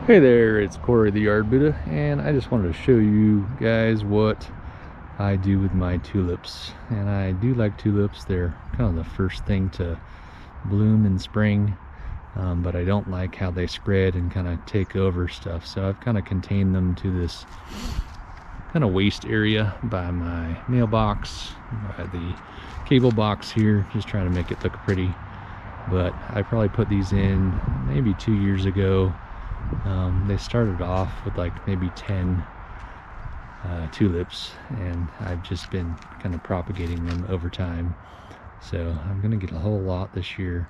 Hey there, it's Corey the Yard Buddha, and I just wanted to show you guys what I do with my tulips. And I do like tulips. They're kind of the first thing to bloom in spring, but I don't like how they spread and kind of take over stuff. So I've kind of contained them to this kind of waste area by my mailbox, by the cable box here, just trying to make it look pretty. But I probably put these in maybe 2 years ago. They started off with like maybe 10 tulips, and I've just been kind of propagating them over time. So I'm gonna get a whole lot this year.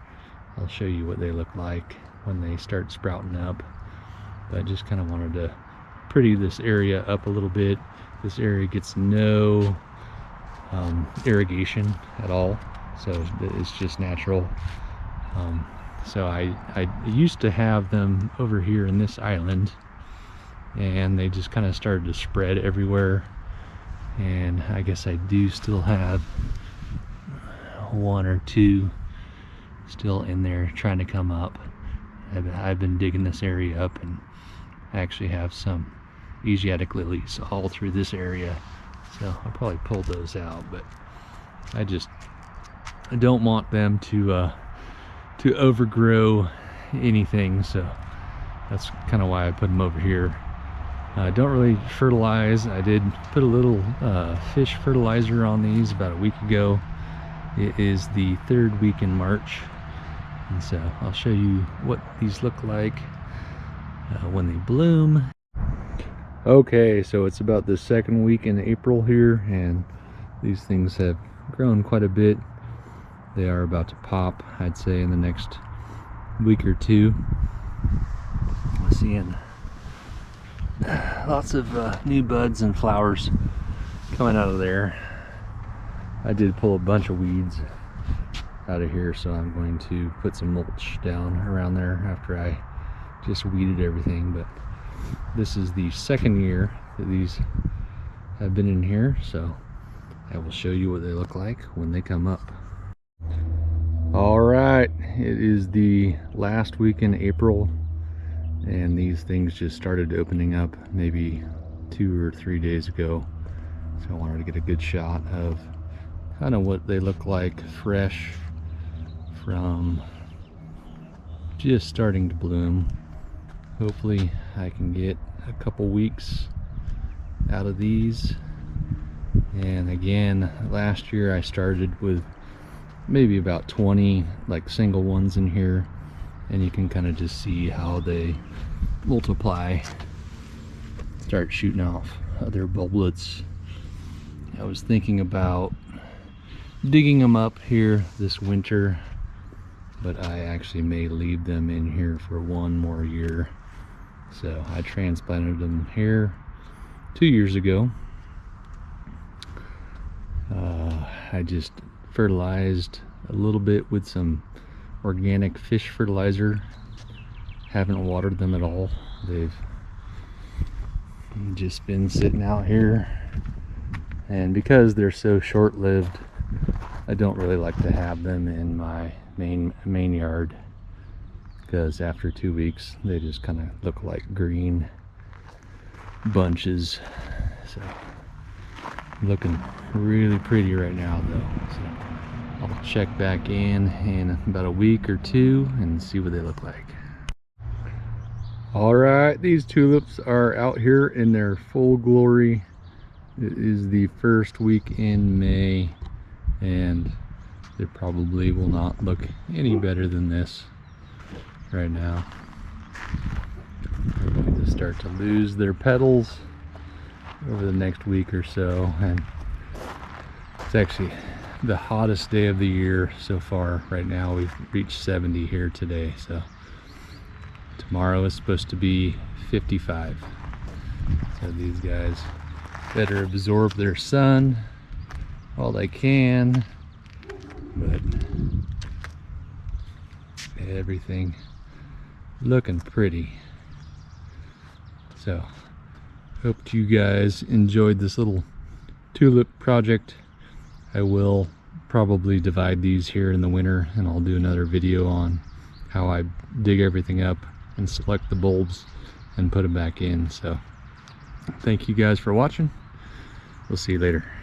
I'll show you what they look like when they start sprouting up, but I just kind of wanted to pretty this area up a little bit. This area gets no irrigation at all, so it's just natural. So I used to have them over here in this island, and they just kind of started to spread everywhere. And I guess I do still have 1 or 2 still in there trying to come up. I've been digging this area up, and I actually have some Asiatic lilies all through this area, so I'll probably pull those out. But I don't want them to overgrow anything, so that's kind of why I put them over here. I don't really fertilize. I did put a little fish fertilizer on these about a week ago. It is the 3rd week in March, and so I'll show you what these look like when they bloom. Okay, so it's about the 2nd week in April here, and these things have grown quite a bit. They are about to pop, I'd say, in the next week or 2. I'm seeing lots of new buds and flowers coming out of there. I did pull a bunch of weeds out of here, so I'm going to put some mulch down around there after I just weeded everything. But this is the 2nd year that these have been in here, so I will show you what they look like when they come up. All right, it is the last week in April, and these things just started opening up maybe 2 or 3 days ago. So I wanted to get a good shot of kind of what they look like fresh from just starting to bloom. Hopefully I can get a couple weeks out of these. And again, last year I started with maybe about 20 like single ones in here, and you can kind of just see how they multiply, start shooting off other bulblets. I was thinking about digging them up here this winter, but I actually may leave them in here for 1 more year. So I transplanted them here 2 years ago. I just fertilized a little bit with some organic fish fertilizer. Haven't watered them at all. They've just been sitting out here, and because they're so short-lived, I don't really like to have them in my main yard, because after 2 weeks they just kind of look like green bunches. So looking really pretty right now though, so I'll check back in about a week or 2 and see what they look like. All right, these tulips are out here in their full glory. It is the 1st week in May, and they probably will not look any better than this right now. They're going to start to lose their petals over the next week or so, and it's actually the hottest day of the year so far. Right now we've reached 70 here today, so tomorrow is supposed to be 55. So these guys better absorb their sun while they can, but everything looking pretty. So hope you guys enjoyed this little tulip project. I will probably divide these here in the winter, and I'll do another video on how I dig everything up and select the bulbs and put them back in. So thank you guys for watching. We'll see you later.